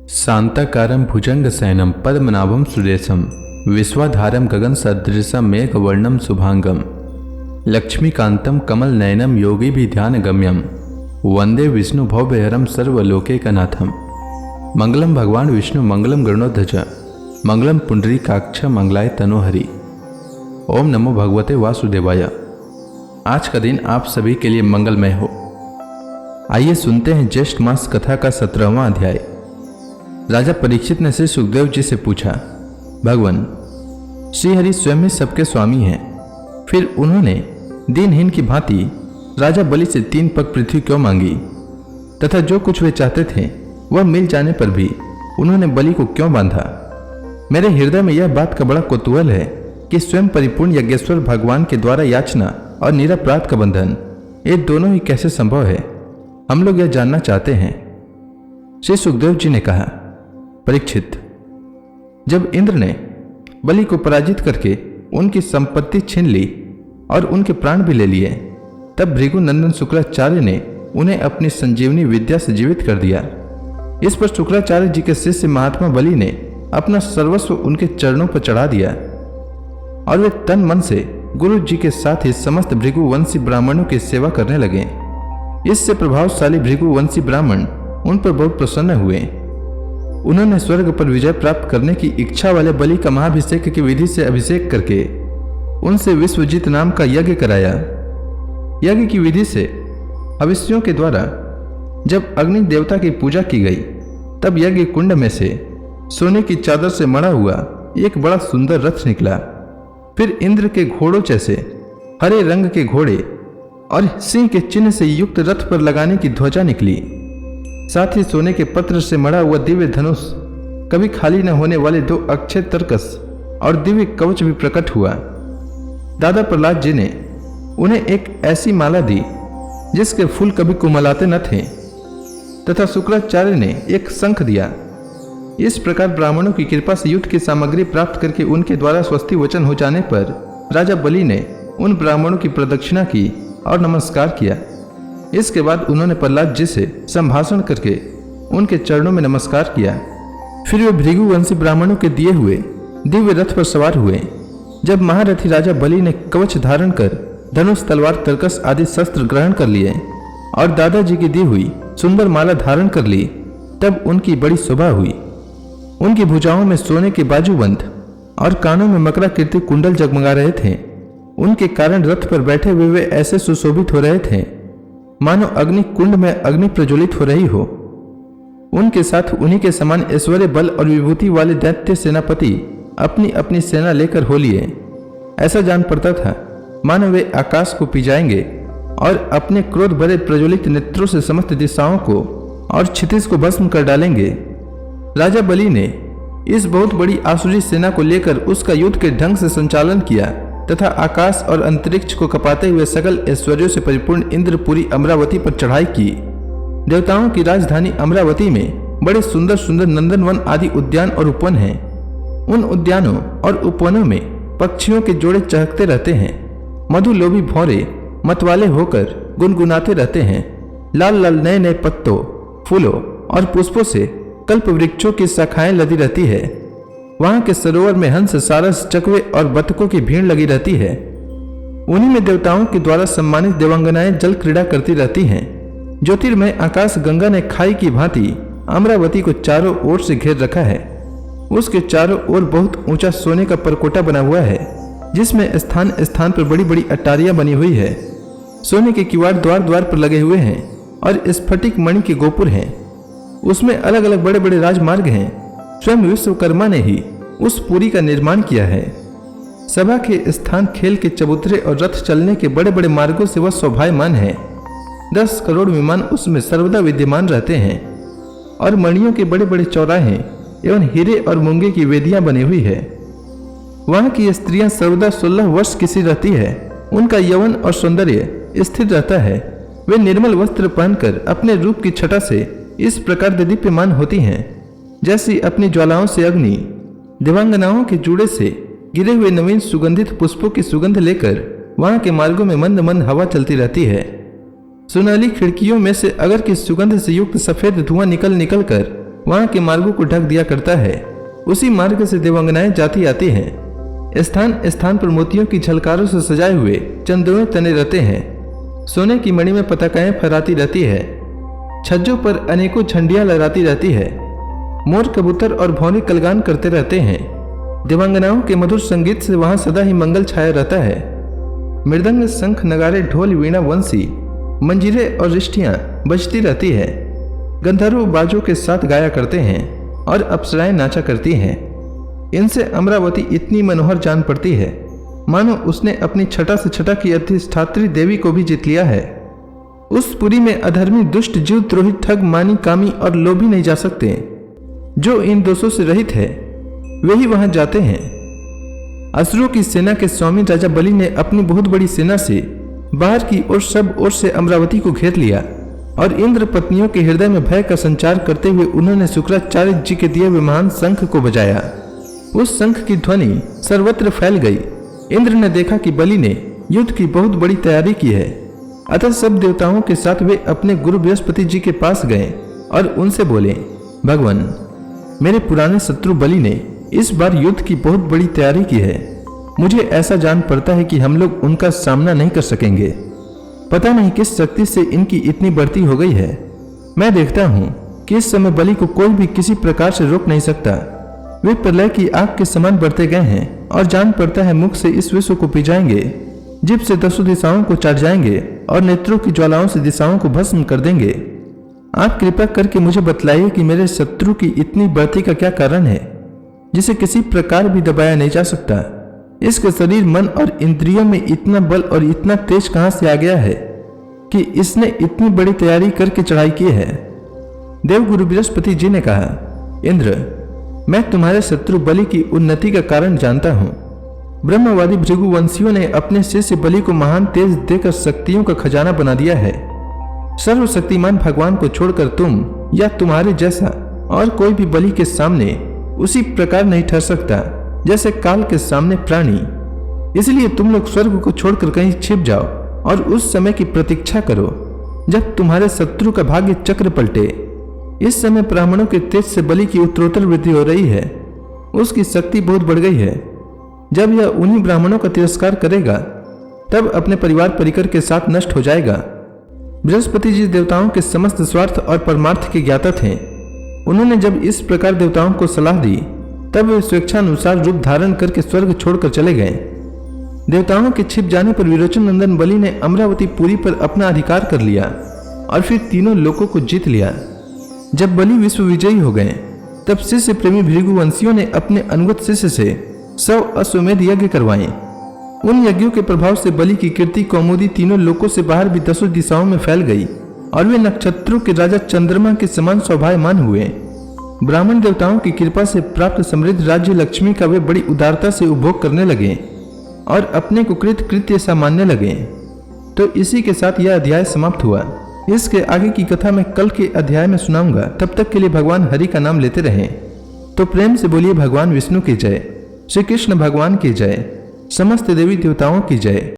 शांताकारं भुजंगशयनं पद्मनाभं सुरेशं विश्वाधारं गगनसदृशं मेघवर्णं शुभांगं लक्ष्मीकान्तं कमलनयनं योगिभिध्यानगम्यं वंदे विष्णु भवभयहरं सर्वलोकैकनाथं। मंगलम भगवान विष्णु मंगलम गरुड़ध्वज मंगलम पुंडरीकाक्ष मंगलाय तनोहरि। ओम नमो भगवते वासुदेवाय। आज का दिन आप सभी के लिए मंगलमय हो। आइए सुनते हैं ज्येष्ठ मास कथा का 17वां अध्याय। राजा परीक्षित ने श्री सुखदेव जी से पूछा, भगवान श्रीहरि स्वयं ही सबके स्वामी हैं, फिर उन्होंने दीनहीन की भांति राजा बलि से 3 पग पृथ्वी क्यों मांगी, तथा जो कुछ वे चाहते थे वह मिल जाने पर भी उन्होंने बलि को क्यों बांधा। मेरे हृदय में यह बात का बड़ा कौतूहल है कि स्वयं परिपूर्ण यज्ञेश्वर भगवान के द्वारा याचना और निरपराध का बंधन, ये दोनों ही कैसे संभव है, हम लोग यह जानना चाहते हैं। श्री सुखदेव जी ने कहा, परीक्षित, जब इंद्र ने बलि को पराजित करके उनकी संपत्ति छीन ली और उनके प्राण भी ले लिए, तब भृगु नंदन शुक्राचार्य ने उन्हें अपनी संजीवनी विद्या से जीवित कर दिया। इस पर शुक्राचार्य जी के शिष्य महात्मा बलि ने अपना सर्वस्व उनके चरणों पर चढ़ा दिया और वे तन मन से गुरु जी के साथ ही समस्त भृगुवंशी ब्राह्मणों की सेवा करने लगे। इससे प्रभावशाली भृगुवंशी ब्राह्मण उन पर बहुत प्रसन्न हुए। उन्होंने स्वर्ग पर विजय प्राप्त करने की इच्छा वाले बलि का महाभिषेक की विधि से अभिषेक करके उनसे विश्वजीत नाम का यज्ञ कराया। यज्ञ की विधि से हविष्यों के द्वारा जब अग्नि देवता की पूजा की गई, तब यज्ञ कुंड में से सोने की चादर से मढ़ा हुआ एक बड़ा सुंदर रथ निकला। फिर इंद्र के घोड़ों जैसे हरे रंग के घोड़े और सिंह के चिन्ह से युक्त रथ पर लगाने की ध्वजा निकली। साथ ही सोने के पत्र से मढ़ा हुआ दिव्य धनुष, कभी खाली न होने वाले 2 अक्षय तरकस और दिव्य कवच भी प्रकट हुआ। दादा प्रहलाद जी ने उन्हें एक ऐसी माला दी जिसके फूल कभी कुमलाते न थे, तथा शुक्राचार्य ने एक शंख दिया। इस प्रकार ब्राह्मणों की कृपा से युद्ध की सामग्री प्राप्त करके उनके द्वारा स्वस्ति वचन हो जाने पर राजा बलि ने उन ब्राह्मणों की प्रदक्षिणा की और नमस्कार किया। इसके बाद उन्होंने प्रहलाद जी से संभाषण करके उनके चरणों में नमस्कार किया। फिर वे भृगुवंशी ब्राह्मणों के दिए हुए दिव्य रथ पर सवार हुए। जब महारथी राजा बलि ने कवच धारण कर धनुष, तलवार, तरकस आदि शस्त्र ग्रहण कर लिए और दादाजी की दी हुई सुंदर माला धारण कर ली, तब उनकी बड़ी शोभा हुई। उनकी भुजाओं में सोने के बाजूबंद और कानों में मकराकृति कुंडल जगमगा रहे थे। उनके कारण रथ पर बैठे हुए वे ऐसे सुशोभित हो रहे थे मानो अग्नि कुंड में अग्नि प्रज्वलित हो रही हो। उनके साथ उन्हीं के समान ऐश्वर्य, बल और विभूति वाले दैत्य सेनापति अपनी अपनी सेना लेकर हो लिए। ऐसा जान पड़ता था मानो वे आकाश को पी जाएंगे और अपने क्रोध भरे प्रज्वलित नेत्रों से समस्त दिशाओं को और क्षितिज को भस्म कर डालेंगे। राजा बलि ने इस बहुत बड़ी आसुरी सेना को लेकर उसका युद्ध के ढंग से संचालन किया तथा आकाश और अंतरिक्ष को कपाते हुए सकल ऐश्वर्यों से परिपूर्ण इंद्रपुरी अमरावती पर चढ़ाई की। देवताओं की राजधानी अमरावती में बड़े सुंदर सुंदर नंदनवन आदि उद्यान और उपवन हैं। उन उद्यानों और उपवनों में पक्षियों के जोड़े चहकते रहते हैं। मधुलोभी भौरे मतवाले होकर गुनगुनाते रहते हैं। लाल लाल नए नए पत्तों, फूलों और पुष्पों से कल्प वृक्षों की शाखाएं लदी रहती है। वहां के सरोवर में हंस, सारस, चकवे और बतकों की भीड़ लगी रहती है। उन्हीं में देवताओं के द्वारा सम्मानित देवांगनाएं जल क्रीड़ा करती रहती हैं। ज्योतिर्मय आकाश गंगा ने खाई की भांति अमरावती को चारों ओर से घेर रखा है। उसके चारों ओर बहुत ऊंचा सोने का परकोटा बना हुआ है, जिसमें स्थान स्थान पर बड़ी बड़ी अटारियां बनी हुई है। सोने के किवाड़ द्वार द्वार पर लगे हुए हैं और स्फटिक मणि के गोपुर हैं। उसमें अलग अलग बड़े बड़े राजमार्ग हैं। स्वयं विश्वकर्मा ने ही उस पुरी का निर्माण किया है। सभा के स्थान, खेल के चबूतरे और रथ चलने के बड़े बड़े मार्गों से वह शोभायमान है। 10 करोड़ विमान उसमें सर्वदा विद्यमान रहते हैं और मणियों के बड़े बड़े चौराहे एवं हीरे और मूंगे की वेदियां बनी हुई है। वहां की स्त्रियां सर्वदा 16 वर्ष की सी रहती है। उनका यौवन और सौंदर्य स्थिर रहता है। वे निर्मल वस्त्र पहनकर अपने रूप की छटा से इस प्रकार दीप्यमान होती हैं जैसी अपनी ज्वालाओं से अग्नि। देवांगनाओं के जूड़े से गिरे हुए नवीन सुगंधित पुष्पों की सुगंध लेकर वहां के मार्गों में मंद मंद हवा चलती रहती है। सुनहली खिड़कियों में से अगर की सुगंध से युक्त सफेद धुआं निकल कर वहां के मार्गों को ढक दिया करता है। उसी मार्ग से देवांगनाएं जाती आती हैं। स्थान स्थान पर मोतियों की झलकारों से सजाए हुए चंदुए तने रहते हैं। सोने की मणि में पताकाएं फहराती रहती है। छज्जों पर अनेकों झंडियां लहराती रहती है। मोर, कबूतर और भौरे कलगान करते रहते हैं। देवांगनाओं के मधुर संगीत से वहां सदा ही मंगल छाया रहता है। मृदंग, शंख, नगारे, ढोल, वीणा, वंशी, मंजीरे और रिष्टियां बजती रहती है। गंधर्व बाजों के साथ गाया करते हैं और अप्सराएं नाचा करती हैं। इनसे अमरावती इतनी मनोहर जान पड़ती है मानो उसने अपनी छटा से छटा की अधिष्ठात्री देवी को भी जीत लिया है। उस पुरी में अधर्मी, दुष्ट, जीव द्रोही, ठग, मानी, कामी और लोभी नहीं जा सकते। जो इन दोषों से रहित है वे ही वहां जाते हैं। असुरों की सेना के स्वामी राजा बलि ने अपनी बहुत बड़ी सेना से बाहर की ओर सब ओर से अमरावती को घेर लिया और इंद्र पत्नियों के हृदय में भय का संचार करते हुए उन्होंने शुक्राचार्य जी के दिए हुए महान शंख को बजाया। उस शंख की ध्वनि सर्वत्र फैल गई। इंद्र ने देखा कि बलि ने युद्ध की बहुत बड़ी तैयारी की है, अतः सब देवताओं के साथ वे अपने गुरु बृहस्पति जी के पास गए और उनसे बोले, भगवान, मेरे पुराने शत्रु बलि ने इस बार युद्ध की बहुत बड़ी तैयारी की है। मुझे ऐसा जान पड़ता है कि हम लोग उनका सामना नहीं कर सकेंगे। पता नहीं किस शक्ति से इनकी इतनी बढ़ती हो गई है। मैं देखता हूँ कि इस समय बलि को कोई भी किसी प्रकार से रोक नहीं सकता। वे प्रलय की आग के समान बढ़ते गए हैं और जान पड़ता है मुख से इस विश्व को पी जाएंगे, जीभ से 10 दिशाओं को चाट जाएंगे और नेत्रों की ज्वालाओं से दिशाओं को भस्म कर देंगे। आप कृपा करके मुझे बतलाइए कि मेरे शत्रु की इतनी बढ़ती का क्या कारण है, जिसे किसी प्रकार भी दबाया नहीं जा सकता। इसके शरीर, मन और इंद्रियों में इतना बल और इतना तेज कहां से आ गया है कि इसने इतनी बड़ी तैयारी करके चढ़ाई की है। देवगुरु बृहस्पति जी ने कहा, इंद्र, मैं तुम्हारे शत्रु बलि की उन्नति का कारण जानता हूं। ब्रह्मवादी भृगुवंशियों ने अपने शिष्य बलि को महान तेज देकर शक्तियों का खजाना बना दिया है। सर्वशक्तिमान भगवान को छोड़कर तुम या तुम्हारे जैसा और कोई भी बलि के सामने उसी प्रकार नहीं ठहर सकता जैसे काल के सामने प्राणी। इसलिए तुम लोग स्वर्ग को छोड़कर कहीं छिप जाओ और उस समय की प्रतीक्षा करो जब तुम्हारे शत्रु का भाग्य चक्र पलटे। इस समय ब्राह्मणों के तेज से बलि की उत्तरोत्तर वृद्धि हो रही है। उसकी शक्ति बहुत बढ़ गई है। जब यह उन्हीं ब्राह्मणों का तिरस्कार करेगा तब अपने परिवार परिकर के साथ नष्ट हो जाएगा। बृहस्पति जी देवताओं के समस्त स्वार्थ और परमार्थ के ज्ञाता थे। उन्होंने जब इस प्रकार देवताओं को सलाह दी तब वे स्वेच्छानुसार रूप धारण करके स्वर्ग छोड़कर चले गए। देवताओं के छिप जाने पर विरोचन नंदन बलि ने अमरावती पुरी पर अपना अधिकार कर लिया और फिर तीनों लोकों को जीत लिया। जब बलि विश्व विजयी हो गए तब शिष्य प्रेमी भृगुवंशियों ने अपने अनुगत शिष्य से 100 अश्वमेध यज्ञ करवाए। उन यज्ञों के प्रभाव से बलि की कीर्ति कौमुदी तीनों लोकों से बाहर भी 10 दिशाओं में फैल गई और वे नक्षत्रों के राजा चंद्रमा के समान शोभायमान हुए। ब्राह्मण देवताओं की कृपा से प्राप्त समृद्ध राज्य लक्ष्मी का वे बड़ी उदारता से उपभोग करने लगे और अपने को कृत कृत्य सा मानने लगे। तो इसी के साथ यह अध्याय समाप्त हुआ। इसके आगे की कथा मैं कल के अध्याय में सुनाऊंगा। तब तक के लिए भगवान हरि का नाम लेते रहें। तो प्रेम से बोलिए भगवान विष्णु की जय, श्री कृष्ण भगवान की जय, समस्त देवी देवताओं की जय।